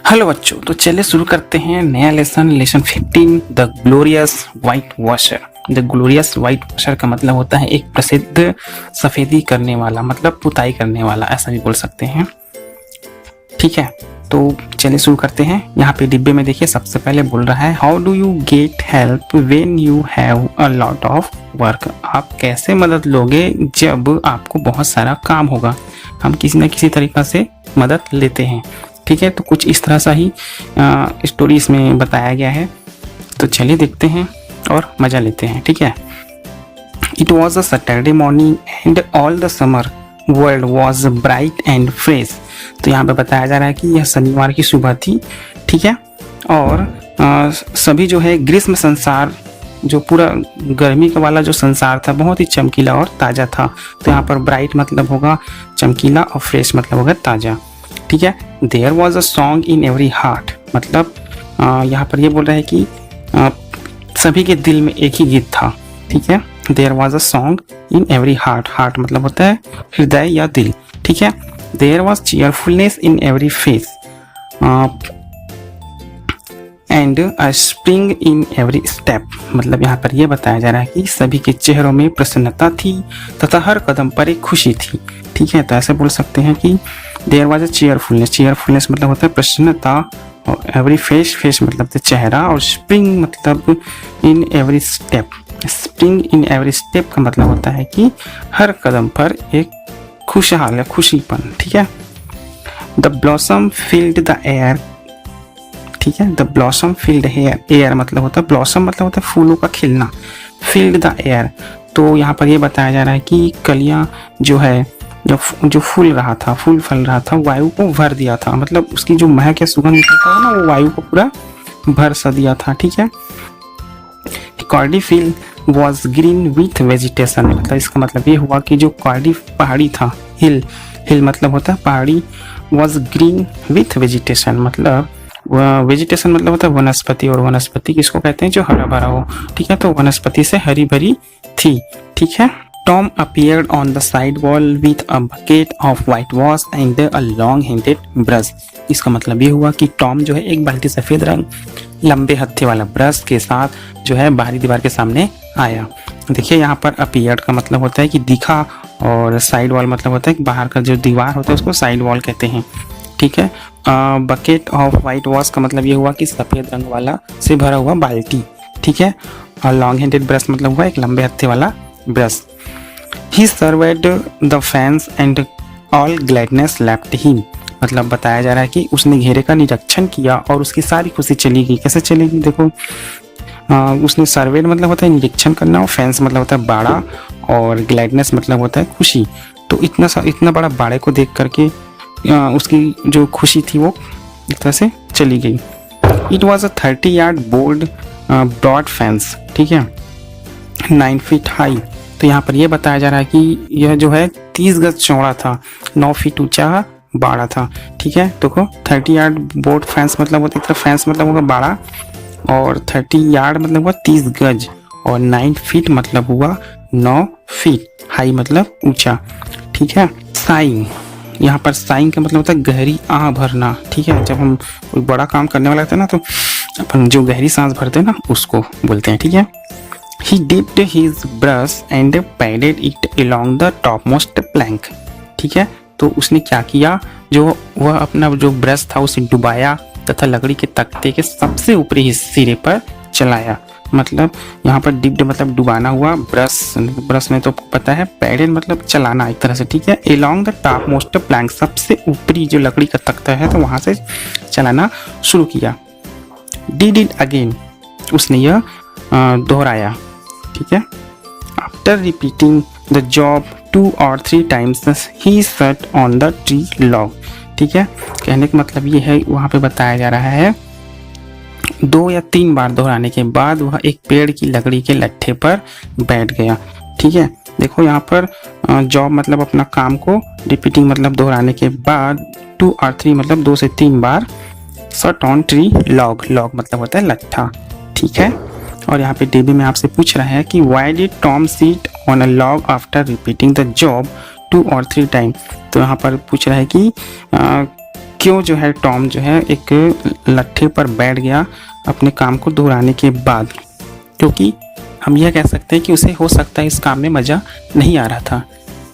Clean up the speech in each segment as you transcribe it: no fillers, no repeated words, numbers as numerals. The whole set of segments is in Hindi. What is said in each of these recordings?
हेलो बच्चों, तो चलिए शुरू करते हैं नया lesson 15 the glorious white washer. The glorious white washer का मतलब होता है एक प्रसिद्ध सफेदी करने वाला, मतलब पुताई करने वाला, ऐसा भी बोल सकते हैं। ठीक है, तो चलिए शुरू करते हैं। यहाँ पे डिब्बे में देखिए, सबसे पहले बोल रहा है how do you get help when you have a lot of work. आप कैसे मदद लोगे जब आपको बहुत सारा काम होगा। हम किसी न किसी तरीका से मदद लेते हैं। ठीक है, तो कुछ इस तरह सा ही स्टोरी इसमें बताया गया है। तो चलिए देखते हैं और मज़ा लेते हैं। ठीक है। It was a Saturday morning and all the summer world was bright and fresh. तो यहाँ पे बताया जा रहा है कि यह शनिवार की सुबह थी। ठीक है, और सभी जो है ग्रीष्म संसार, जो पूरा गर्मी का वाला जो संसार था, बहुत ही चमकीला और ताज़ा था। तो यहाँ पर ब्राइट मतलब होगा चमकीला और फ्रेश मतलब होगा ताज़ा। ठीक है, there was a song in every heart, मतलब यहाँ पर ये बोल रहा है कि सभी के दिल में एक ही गीत था। ठीक है, there was a song in every heart. Heart मतलब होता है हृदय या दिल। ठीक है, there was cheerfulness in every face and a spring in every step, मतलब यहाँ पर यह बताया जा रहा है कि सभी के चेहरों में प्रसन्नता थी तथा हर कदम पर एक खुशी थी। ठीक है, तो ऐसे बोल सकते हैं कि there was a cheerfulness. Cheerfulness मतलब होता है प्रसन्नता, और एवरी फेस, फेस मतलब चेहरा, और स्प्रिंग मतलब इन every step. Spring in every step का मतलब होता है कि हर कदम पर एक खुशहाल है, खुशीपन। ठीक है, the blossom filled the air. ठीक है, the blossom filled the. Air मतलब होता है, ब्लॉसम मतलब होता है फूलों का खिलना, फील्ड द एयर। तो यहाँ पर ये बताया जा रहा है कि कलियां जो है, जो फूल रहा था, फूल फल रहा था, वायु को भर दिया था, मतलब उसकी जो महक या सुगंध निकलता है ना, वो वायु को पूरा भर सा दिया था। ठीक है, Cardiff field was green with vegetation, मतलब इसका मतलब ये हुआ कि जो कॉर्डी पहाड़ी था, हिल, हिल मतलब होता है पहाड़ी, वॉज ग्रीन विथ वेजिटेशन, मतलब वेजिटेशन मतलब होता है वनस्पति, और वनस्पति किसको कहते हैं, जो हरा भरा हो। ठीक है, तो वनस्पति से हरी भरी थी। ठीक है, Tom appeared on the side wall with a bucket of white wash and a long handed brush. इसका मतलब ये हुआ कि टॉम जो है एक बाल्टी सफेद रंग लंबे हत्थे वाला ब्रश के साथ जो है बाहरी दीवार के सामने आया। देखिए, यहाँ पर अपीयर्ड का मतलब होता है कि दिखा, और साइड वॉल मतलब होता है कि बाहर का जो दीवार होता है उसको साइड वॉल कहते हैं। ठीक है, बकेट ऑफ वाइट वॉश का मतलब ये हुआ कि सफ़ेद रंग वाला से भरा हुआ बाल्टी। ठीक है, और लॉन्ग हैंडेड ब्रश मतलब हुआ एक लंबे हत्थे वाला brush. He served the fans and all gladness left him, मतलब बताया जा रहा है कि उसने घेरे का निरीक्षण किया और उसकी सारी खुशी चली गई। कैसे चलेगी, देखो, उसने सर्वेड मतलब होता है निरीक्षण करना, और फैंस मतलब होता है बाड़ा, और ग्लैडनेस मतलब होता है खुशी। तो इतना बड़ा बाड़े को देख करके उसकी जो खुशी थी वो एक तरह से चली गई। It was a 30 yard bold broad fence. ठीक है, 9 फीट हाई। तो यहाँ पर यह बताया जा रहा है कि यह जो है 30 गज चौड़ा था, 9 फीट ऊंचा बाड़ा था। ठीक है, देखो 30 यार्ड बोर्ड फेंस मतलब होता है, फेंस मतलब होगा बाड़ा, और 30 यार्ड मतलब हुआ 30 गज, और 9 फीट मतलब हुआ 9 फीट, हाई मतलब ऊंचा। ठीक है, साइंग, यहाँ पर साइंग का मतलब होता है गहरी आह भरना। ठीक है, जब हम कोई बड़ा काम करने वाला होता है ना, तो अपन जो गहरी सांस भरते हैं ना, उसको बोलते हैं। ठीक है, he dipped his brush and padded it along the topmost plank। ठीक है, तो उसने क्या किया, जो वह अपना जो ब्रश था उसे डुबाया तथा लकड़ी के तख्ते के सबसे ऊपरी सिरे पर चलाया। मतलब यहाँ पर डिप्ड मतलब डुबाना हुआ, ब्रश में तो पता है, पैडेड मतलब चलाना एक तरह से। ठीक है, along the topmost plank, सबसे ऊपरी जो लकड़ी का तख्ता है तो वहाँ से चलाना शुरू किया। did it again, उसने यह दोहराया। ठीक है, after repeating the job 2 or 3 times ही सट ऑन द ट्री लॉग। ठीक है, कहने का मतलब ये है, वहाँ पे बताया जा रहा है 2 या 3 बार दोहराने के बाद वह एक पेड़ की लकड़ी के लट्ठे पर बैठ गया। ठीक है, देखो यहाँ पर जॉब मतलब अपना काम को, रिपीटिंग मतलब दोहराने के बाद, 2 or 3 मतलब 2 से 3 बार, सट ऑन ट्री लॉग, लॉग मतलब होता है लट्ठा। ठीक है, और यहाँ पे डेबी में आपसे पूछ रहा है कि why did Tom seat on a log after repeating the job 2 or 3 time. तो यहाँ पर पूछ रहा है कि क्यों जो है टॉम जो है एक लट्ठे पर बैठ गया अपने काम को दोहराने के बाद, क्योंकि हम यह कह सकते हैं कि उसे हो सकता है इस काम में मज़ा नहीं आ रहा था।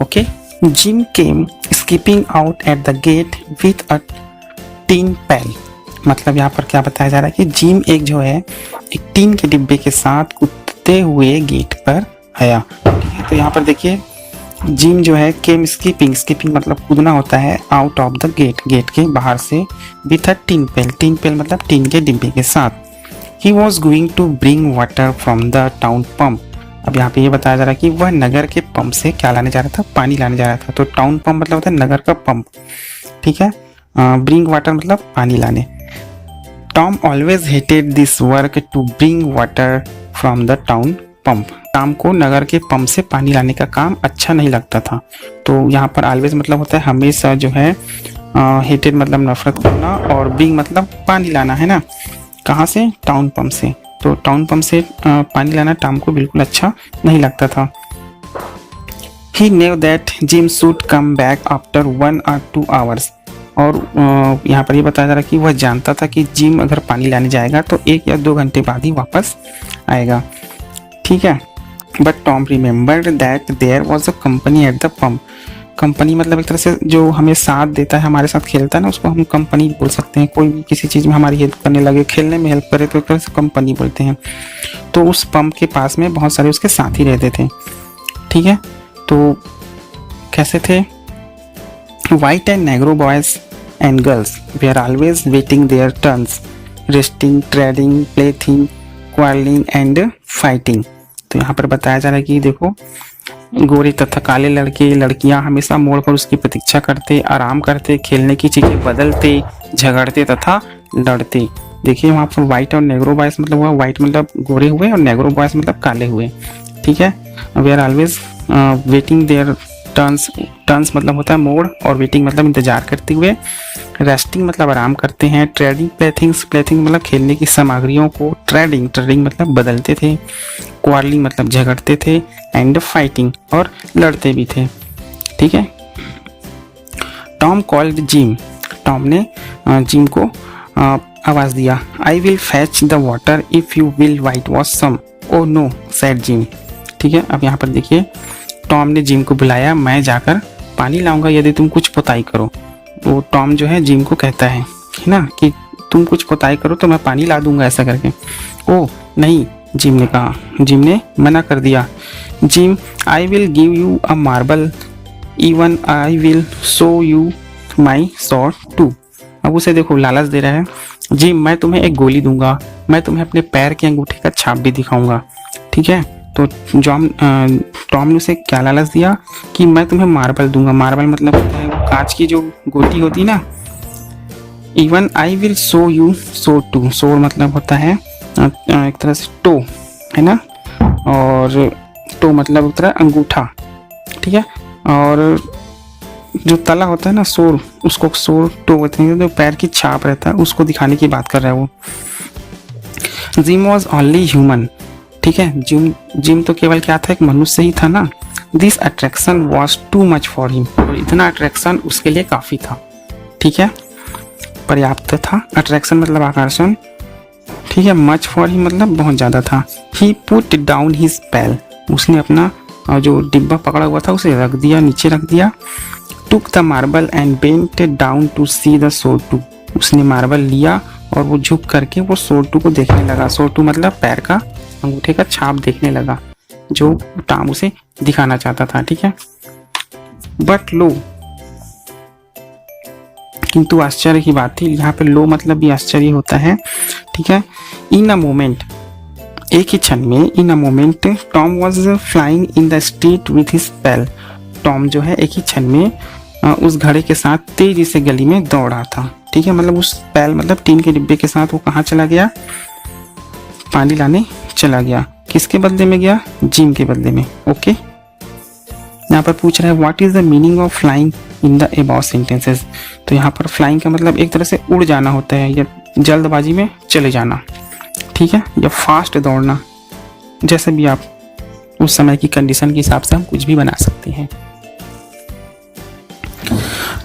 Okay, Jim came skipping out at the gate with a tin pail. मतलब यहाँ पर क्या बताया जा रहा है कि जिम एक जो है एक टीन के डिब्बे के साथ कूदते हुए गेट पर आया। ठीक है, तो यहाँ पर देखिए जिम जो है केम स्कीपिंग, स्कीपिंग मतलब कूदना होता है, out of the gate, gate के बाहर से, with a tin pail, tin pail मतलब टीन के डिब्बे के साथ। He was going to bring water from the town pump. अब यहाँ पे ये बताया जा रहा है कि वह नगर के पंप से क्या लाने जा रहा था, पानी लाने जा रहा था। तो टाउन पंप मतलब होता है नगर का पंप, ठीक है। ब्रिंग वाटर मतलब पानी लाने। Tom always hated this work to bring water from the town pump. Tom को नगर के पंप से पानी लाने का काम अच्छा नहीं लगता था। तो यहाँ पर ऑलवेज मतलब होता है हमेशा जो है, हेटेड मतलब नफरत करना, और ब्रिंग मतलब पानी लाना, है ना। कहाँ से? टाउन पंप से। तो टाउन पंप से पानी लाना टॉम को बिल्कुल अच्छा नहीं लगता था। He knew that Jim should come back after 1 or 2 hours। और यहाँ पर ये बताया जा रहा है कि वह जानता था कि जिम अगर पानी लाने जाएगा तो 1 या 2 घंटे बाद ही वापस आएगा, ठीक है। But Tom remembered that there was a company at the pump. Company मतलब एक तरह से जो हमें साथ देता है, हमारे साथ खेलता है ना, उसको हम कंपनी बोल सकते हैं। कोई भी किसी चीज़ में हमारी हेल्प करने लगे, खेलने में हेल्प करे, तो एक तरह से कंपनी बोलते हैं। तो उस पंप के पास में बहुत सारे उसके साथी रहते थे, ठीक है। तो कैसे थे? White and negro boys and girls were always waiting their turns, resting, trading, plaything, quarrelling and fighting. तो यहाँ पर बताया जा रहा है कि देखो, गोरे तथा काले लड़के लड़कियां हमेशा मोड़ पर उसकी प्रतीक्षा करते, आराम करते, खेलने की चीजें बदलते, झगड़ते तथा लड़ते। देखिए वहाँ पर व्हाइट और नेग्रो बॉयज मतलब हुआ, व्हाइट मतलब गोरे हुए और नेग्रो बॉयज मतलब काले हुए, ठीक है। Were always waiting their turns, turns मतलब होता है मोड़, और वेटिंग मतलब इंतजार करते हुए, रेस्टिंग मतलब आराम करते हैं, ट्रेडिंग, प्लेथिंग्स, प्लेथिंग मतलब खेलने की सामग्रियों को, ट्रेडिंग, ट्रेडिंग मतलब बदलते थे, क्वारलिंग मतलब झगड़ते थे, एंड फाइटिंग और लड़ते भी थे, ठीक है। टॉम कॉल्ड जिम, टॉम ने जिम को आवाज़ दिया। I will fetch the water if you will whitewash some. Oh no said Jim, ठीक है। अब यहाँ पर देखिए टॉम ने जिम को बुलाया, मैं जाकर पानी लाऊंगा यदि तुम कुछ पुताई करो। तो टॉम जो है जिम को कहता है ना कि तुम कुछ पुताई करो तो मैं पानी ला दूंगा, ऐसा करके। ओ नहीं, जिम ने कहा, जिम ने मना कर दिया। Jim, I will give you a marble, even I will show you my sword too. अब उसे देखो लालच दे रहा है। जिम, मैं तुम्हें एक गोली दूंगा, मैं तुम्हें अपने पैर के अंगूठे का छाप भी दिखाऊंगा, ठीक है। तो टॉम ने उसे क्या लालच दिया कि मैं तुम्हें मार्बल दूंगा। मार्बल मतलब कांच की जो गोटी होती ना। Even I will show you show too, show मतलब होता है एक तरह से टो, है ना, और टो मतलब एक तरह अंगूठा, ठीक है। और जो तला होता है ना सोर, उसको सोर टो बोलते हैं, जो पैर की छाप रहता है उसको दिखाने की बात कर रहा है वो। जिम वॉज ओनली ह्यूमन, ठीक है। जिम तो केवल क्या था, एक मनुष्य ही था ना। This attraction was too much for him, और इतना अट्रैक्शन उसके लिए काफ़ी था, ठीक है, पर्याप्त था। अट्रैक्शन मतलब आकर्षण, ठीक है। मच फॉर हिम मतलब बहुत ज़्यादा था। ही पुट डाउन हिज पैल, उसने अपना जो डिब्बा पकड़ा हुआ था उसे रख दिया, नीचे रख दिया। Took the marble and bent down to see the sore toe, उसने मार्बल लिया और वो झुक करके वो सोटू को देखने लगा। सोटू मतलब पैर का अंगूठे का छाप देखने लगा, जो टॉम उसे दिखाना चाहता था, ठीक है। बट लो, किंतु आश्चर्य की बात थी, यहाँ पे लो मतलब भी आश्चर्य होता है, ठीक है। इन अ मोमेंट, एक ही क्षण में, in a moment Tom was flying in the street with his pail. Tom जो है एक ही क्षण में उस घड़े के साथ तेजी से गली में दौड़ा था, ठीक है। मतलब उस पैल मतलब टीन के डिब्बे के साथ वो कहाँ चला गया? पानी लाने चला गया। किसके बदले में गया? जिम के बदले में, ओके। यहाँ पर पूछ रहा है what is the meaning of flying in the above sentences. तो यहाँ पर फ्लाइंग का मतलब एक तरह से उड़ जाना होता है, या जल्दबाजी में चले जाना, ठीक है, या फास्ट दौड़ना, जैसे भी आप उस समय की कंडीशन के हिसाब से हम कुछ भी बना सकते हैं।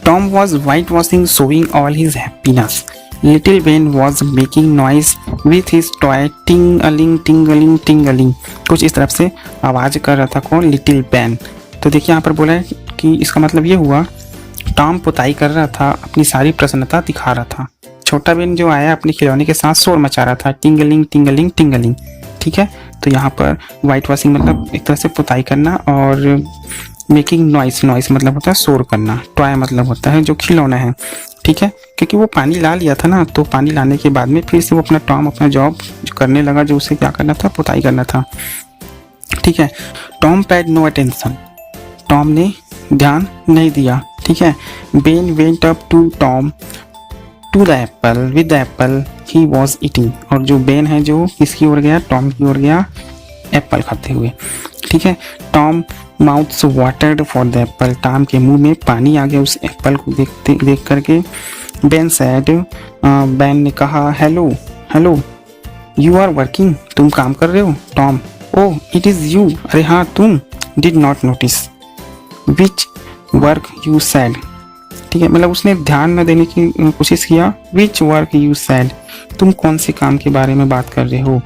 Tom was whitewashing, showing all his happiness. Little Ben was making noise with his toy, tingling, tingling, tingling. कुछ इस तरफ से आवाज कर रहा था कौन? Little ban. तो देखिए यहाँ पर बोला है कि इसका मतलब ये हुआ टॉम पुताई कर रहा था, अपनी सारी प्रसन्नता दिखा रहा था। छोटा बेन जो आया अपने खिलौने के साथ शोर मचा रहा था, टिंगलिंग टिंगलिंग टिंगलिंग। ठीक है, तो यहाँ पर वाइट वॉशिंग मतलब एक तरह से पुताई करना, और मेकिंग नॉइस, नॉइस मतलब होता है शोर करना, टॉय मतलब होता है जो खिलौना है। ठीक है, क्योंकि वो पानी ला लिया था ना, तो पानी लाने के बाद में फिर से वो अपना टॉम अपना जॉब करने लगा, जो उसे क्या करना था? पुताई करना था। ठीक है, Tom paid no attention, Tom ने ध्यान नहीं दिया। ठीक है, Ben went up to Tom to the apple with the apple he was eating, और जो बेन है जो किसकी ओर गया? टॉम की ओर गया एप्पल खाते हुए। ठीक है, Tom mouths watered for the Apple, Tom के मुंह में पानी आ गया उस एप्पल को देख करके। बेन सैड, बेन ने कहा hello hello, you are working, तुम काम कर रहे हो? Tom, oh it is you, अरे हाँ तुम। Did not notice which work you said, ठीक है, मतलब उसने ध्यान न देने की कोशिश किया। विच वर्क यू सैड, तुम कौन से काम के बारे में बात कर रहे हो,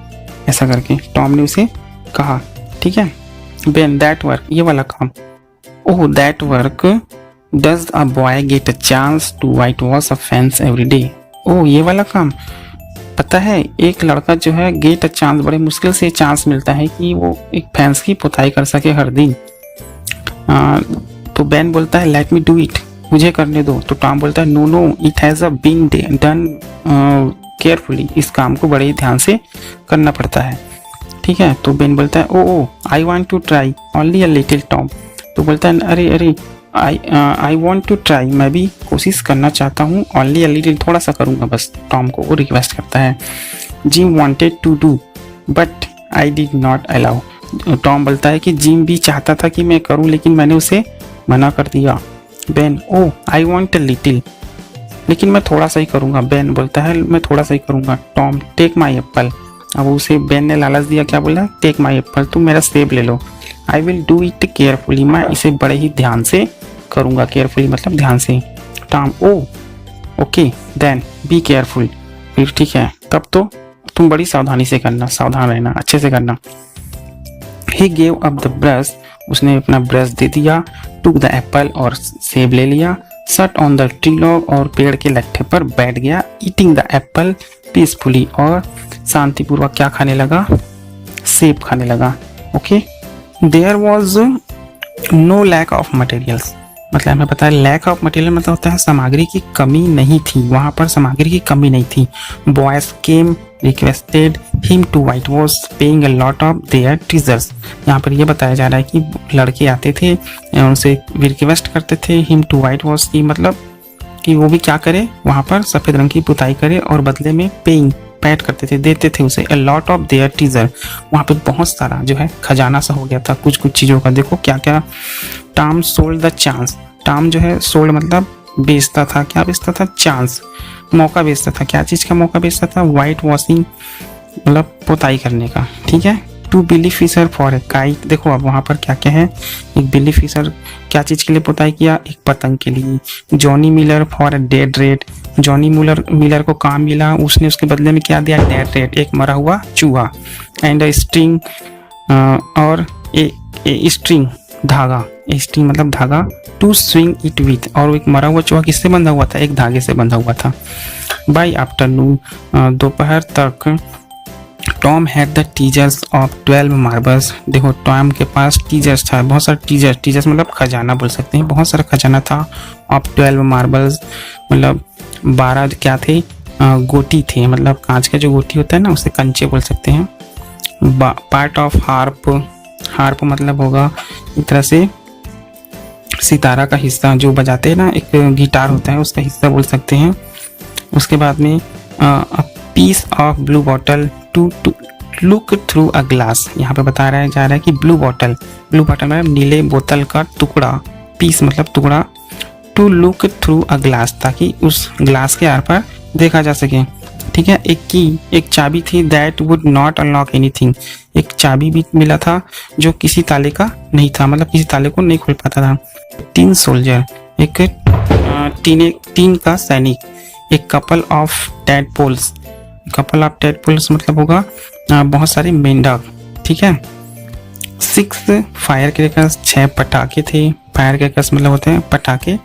ऐसा करके टॉम ने उसे कहा। ठीक है, बेन दैट वर्क, ये वाला काम। Oh that work, does a boy get a chance to whitewash a fence every day, oh ये वाला काम। पता है एक लड़का जो है गेट अ चांस, बड़े मुश्किल से चांस मिलता है कि वो एक फेंस की पुताई कर सके हर दिन। तो बेन बोलता है लेट मी डू इट, मुझे करने दो। तो टॉम बोलता है no no it has a been done carefully, इस काम को बड़े ही ध्यान से करना पड़ता है। ठीक है, तो बेन बोलता है oh I want to try only a little. Tom तो बोलता है अरे अरे आई वांट टू ट्राई, मैं भी कोशिश करना चाहता हूँ, ओनली अ लिटिल, थोड़ा सा करूँगा बस। टॉम को वो रिक्वेस्ट करता है। Jim wanted to do but I did not allow, Tom बोलता है कि जिम भी चाहता था कि मैं करूँ, लेकिन मैंने उसे मना कर दिया। Ben oh I want a little, लेकिन मैं थोड़ा सा ही करूँगा। बेन बोलता है मैं थोड़ा सा ही करूँगा। टॉम टेक माई एप्पल, अब उसे बेन ने लालच दिया, क्या बोला? टेक माई एप्पल, तुम मेरा सेब ले लो। I will do it carefully, मैं इसे बड़े ही ध्यान से करूँगा। केयरफुली मतलब ध्यान से। Tom oh okay then be careful, फिर ठीक है तब तो तुम बड़ी सावधानी से करना, सावधान रहना, अच्छे से करना। He gave up the brush, उसने अपना ब्रश दे दिया। टुक द एप्पल, और सेब ले लिया। सट ऑन द ट्री लॉग, और पेड़ के लट्ठे पर बैठ गया। ईटिंग द एप्पल पीसफुली, और शांतिपूर्वक क्या खाने लगा? सेब खाने लगा। Okay, there was no lack of materials, मतलब हमें पता है लैक ऑफ मटेरियल मतलब होता है सामग्री की कमी नहीं थी, वहाँ पर सामग्री की कमी नहीं थी। Boys came requested him to whitewash paying a lot of their treasures, यहाँ पर यह बताया जा रहा है कि लड़के आते थे उनसे रिक्वेस्ट करते थे हिम टू वाइट वॉश की, मतलब कि वो भी क्या करे, वहाँ पर सफ़ेद रंग की पुताई करे, और बदले में पेइंग पैड करते थे, देते थे उसे। अ लॉट ऑफ देयर ट्रेजर, वहाँ पे बहुत सारा जो है खजाना सा हो गया था कुछ कुछ चीज़ों का। देखो क्या क्या। Tom sold the chance, Tom जो है सोल्ड मतलब बेचता था, क्या बेचता था? चांस, मौका बेचता था। क्या चीज़ का मौका बेचता था? वाइट वॉशिंग मतलब पुताई करने का। ठीक है, to Billy Fisher for a kite, देखो अब वहाँ पर क्या क्या है। एक बिली फिशर क्या चीज़ के लिए पुताई किया? एक पतंग के लिए। Johnny Miller for a dead rate, Johnny Miller को काम मिला, उसने उसके बदले में क्या दिया? डेड रेट, एक मरा हुआ चूहा। एंड अ स्ट्रिंग, और ए स्ट्रिंग धागा, स्ट्रिंग मतलब धागा। टू स्विंग इट विथ, और एक मरा हुआ चूहा किससे बंधा हुआ था? एक धागे से बंधा हुआ था। बाय आफ्टरनून, दोपहर तक, Tom had the teasers of 12 marbles, देखो टॉम के पास टीजर्स था, बहुत सारे टीजर्स मतलब खजाना बोल सकते हैं, बहुत सारा खजाना था। ऑफ 12 मार्बल्स मतलब 12 क्या थे? गोटी थे, मतलब कांच का जो गोटी होता है ना उसे कंचे बोल सकते हैं। पार्ट ऑफ हार्प, हार्प मतलब होगा एक तरह से सितारा का हिस्सा जो बजाते हैं ना, एक गिटार होता है उसका हिस्सा बोल सकते हैं। उसके बाद में piece of blue bottle to look through a glass, यहाँ पे जा रहा है कि ब्लू बॉटल मतलब नीले बोतल का टुकड़ा, पीस मतलब टुकड़ा। To look through a glass, ताकि उस ग्लास के आर पार देखा जा सके। ठीक है, एक की, एक चाबी थी that would not unlock anything, एक चाबी भी मिला था जो किसी ताले का नहीं था, मतलब किसी ताले को नहीं खोल पाता था। 3 सोल्जर, एक टीन का सैनिक, एक couple of tadpoles, couple of tadpoles मतलब होगा बहुत सारे मेंढक, ठीक है। 6 फायर क्रैकर्स, 6 पटाखे थे, फायर क्रैकर्स मतलब होते हैं पटाखे।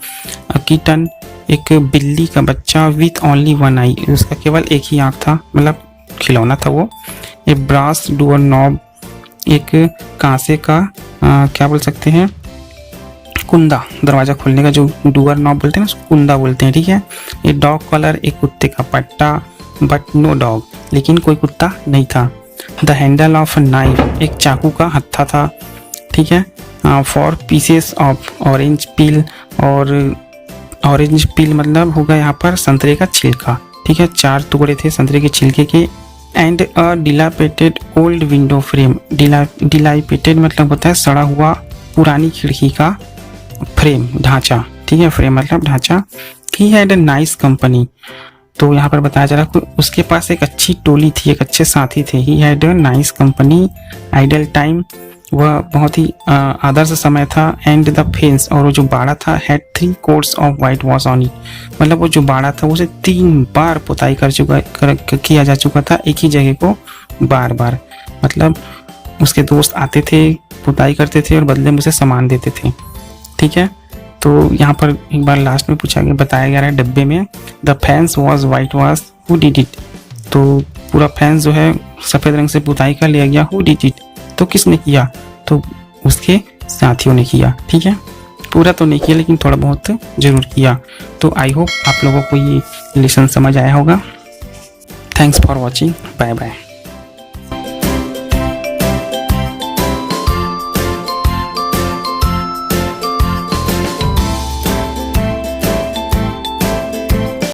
किटन, एक बिल्ली का बच्चा विथ ओनली 1 आई, उसका केवल एक ही आँख था, मतलब खिलौना था वो। एक ब्रास डोर नॉब, एक कांसे का क्या बोल सकते हैं, कुंदा, दरवाज़ा खोलने का जो डोर नॉब बोलते हैं ना उसको कुंदा बोलते हैं, ठीक है। एक डॉग कॉलर, एक कुत्ते का पट्टा, बट नो डॉग, लेकिन कोई कुत्ता नहीं था। द हैंडल ऑफ नाइफ, एक चाकू का हत्था था, ठीक है। 4 पीसेस ऑफ ऑरेंज पील, और ऑरेंज पील मतलब होगा यहाँ पर संतरे का छिलका, ठीक है। 4 टुकड़े थे संतरे के छिलके के। And a dilapidated old window frame, dilapidated मतलब होता है सड़ा हुआ पुरानी खिड़की का फ्रेम, ढांचा, ठीक है। फ्रेम मतलब ढांचा। He had a nice company, तो यहाँ पर बताया जा रहा है उसके पास एक अच्छी टोली थी, एक अच्छे साथी थे। He had a nice company, idle time, वह बहुत ही आदर्श समय था। एंड द फेंस, और वो जो बाड़ा था, had 3 quotes of white wash on it, मतलब वो जो बाड़ा था उसे 3 बार पुताई किया जा चुका था, एक ही जगह को बार बार, मतलब उसके दोस्त आते थे, पुताई करते थे और बदले में उसे सामान देते थे, ठीक है। तो यहाँ पर एक बार लास्ट में बताया गया है डब्बे में, the fans was white wash, who did it, तो पूरा फैंस जो है सफ़ेद रंग से पुताई कर लिया गया। हु डिड इट, तो किसने किया, तो उसके साथियों ने किया, ठीक है। पूरा तो नहीं किया लेकिन थोड़ा बहुत जरूर किया। तो आई होप आप लोगों को ये लेसन समझ आया होगा। Thanks for watching, bye bye.